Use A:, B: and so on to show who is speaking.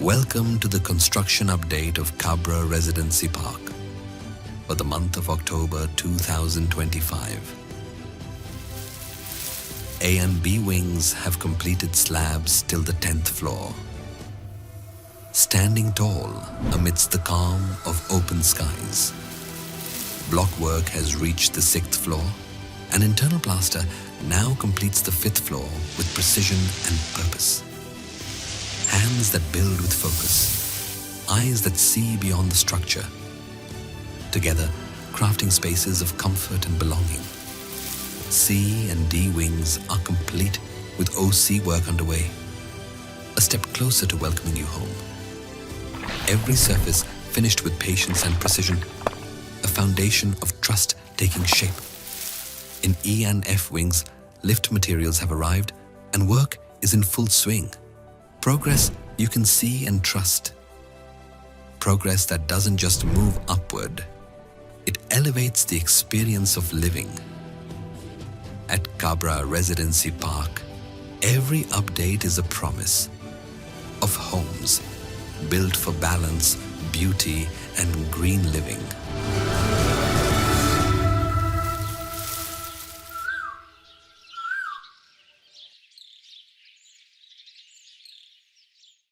A: Welcome to the construction update of Kabra Residency Park for the month of October 2025. A and B wings have completed slabs till the 10th floor. Standing tall amidst the calm of open skies, block work has reached the 6th floor, and internal plaster now completes the 5th floor with precision and purpose. Hands that build with focus, eyes that see beyond the structure. Together, crafting spaces of comfort and belonging. C and D wings are complete with OC work underway. A step closer to welcoming you home. Every surface finished with patience and precision. A foundation of trust taking shape. In E and F wings, lift materials have arrived and work is in full swing. Progress you can see and trust. Progress that doesn't just move upward, it elevates the experience of living. At Kabra Residency Park, every update is a promise of homes built for balance, beauty, and green living.